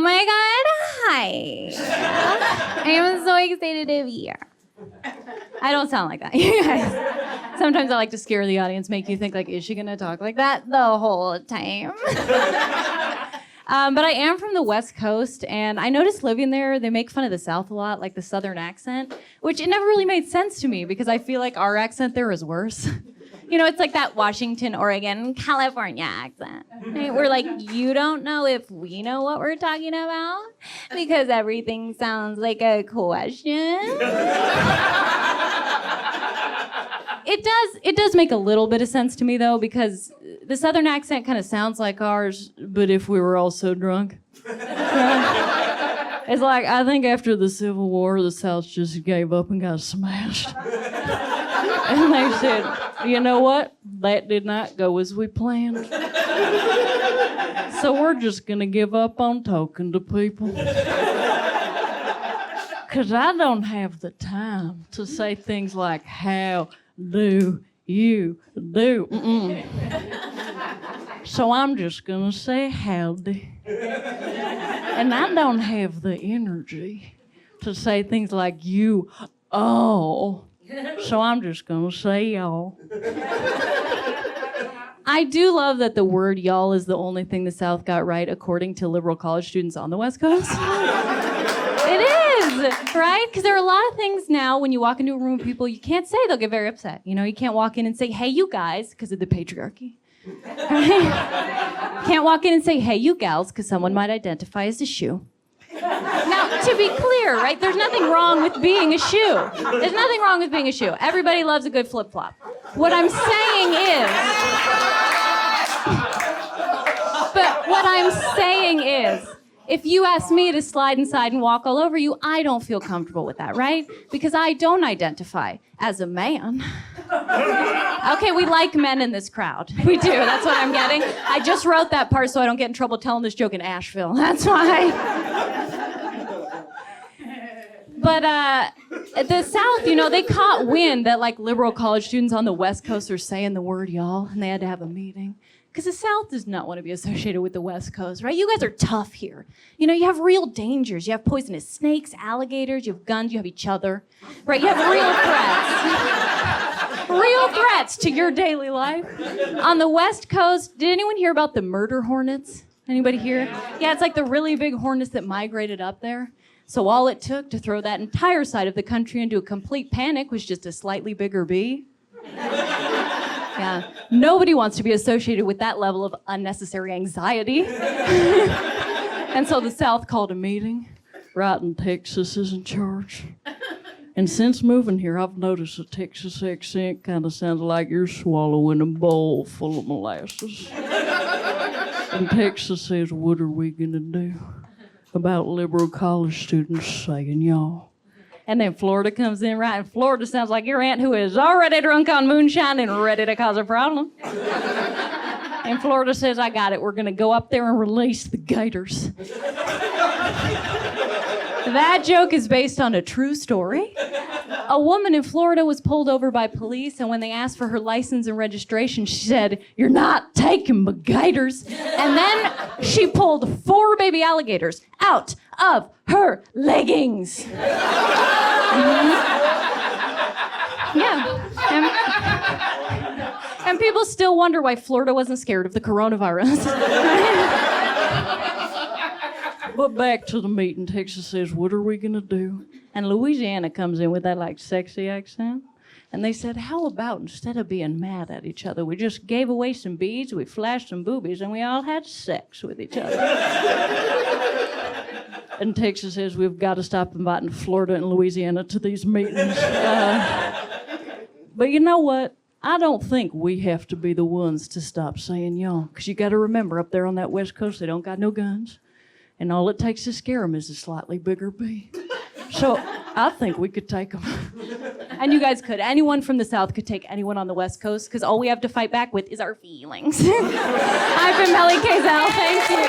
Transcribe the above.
Oh my God, hi. I am so excited to be here. I don't sound like that, you guys. Sometimes I like to scare the audience, make you think, like, is she gonna talk like that the whole time? But I am from the West Coast, and I noticed living there, they make fun of the South a lot, like the Southern accent, which it never really made sense to me because I feel like our accent there is worse. You know, it's like that Washington, Oregon, California accent. Right? We're like, you don't know if we know what we're talking about because everything sounds like a question. It does make a little bit of sense to me, though, because the Southern accent kind of sounds like ours, but if we were all so drunk. Right? It's like, I think after the Civil War, the South just gave up and got smashed. And they said, you know what? That did not go as we planned. So we're just gonna give up on talking to people. Cause I don't have the time to say things like, how do you do? So I'm just gonna say howdy. And I don't have the energy to say things like you, oh. So I'm just gonna say y'all. I do love that the word y'all is the only thing the South got right according to liberal college students on the West Coast. It is, right? Because there are a lot of things now when you walk into a room with people you can't say, they'll get very upset. You know, you can't walk in and say, hey, you guys, because of the patriarchy. Right? Can't walk in and say, hey, you gals, because someone might identify as a shoe. Now, to be clear, right, there's nothing wrong with being a shoe. There's nothing wrong with being a shoe. Everybody loves a good flip-flop. What I'm saying is, if you ask me to slide inside and walk all over you, I don't feel comfortable with that, right? Because I don't identify as a man. Okay, we like men in this crowd. We do, that's what I'm getting. I just wrote that part so I don't get in trouble telling this joke in Asheville. That's why. But the South, you know, they caught wind that, like, liberal college students on the West Coast are saying the word y'all, and they had to have a meeting. Because the South does not want to be associated with the West Coast, right? You guys are tough here. You know, you have real dangers. You have poisonous snakes, alligators, you have guns, you have each other, right? You have real threats. Real threats to your daily life. On the West Coast, did anyone hear about the murder hornets? Anybody here? Yeah, it's like the really big hornets that migrated up there. So all it took to throw that entire side of the country into a complete panic was just a slightly bigger bee. Yeah, nobody wants to be associated with that level of unnecessary anxiety. And so the South called a meeting. Right, and Texas is in charge. And since moving here, I've noticed the Texas accent kind of sounds like you're swallowing a bowl full of molasses. And Texas says, what are we gonna do about liberal college students saying y'all? And then Florida comes in, right? And Florida sounds like your aunt who is already drunk on moonshine and ready to cause a problem. And Florida says, I got it. We're going to go up there and release the gators. That joke is based on a true story. A woman in Florida was pulled over by police, and when they asked for her license and registration, she said, you're not taking my gators. And then she pulled 4 baby alligators out of her leggings. Yeah. And people still wonder why Florida wasn't scared of the coronavirus. But back to the meeting, Texas says, what are we gonna do? And Louisiana comes in with that, like, sexy accent. And they said, how about instead of being mad at each other, we just gave away some beads, we flashed some boobies, and we all had sex with each other. And Texas says, we've got to stop inviting Florida and Louisiana to these meetings. But you know what? I don't think we have to be the ones to stop saying y'all. Because you got to remember, up there on that West Coast, they don't got no guns. And all it takes to scare them is a slightly bigger bee. So I think we could take them. And you guys could. Anyone from the South could take anyone on the West Coast, because all we have to fight back with is our feelings. I've been Melly Kazel. Thank you.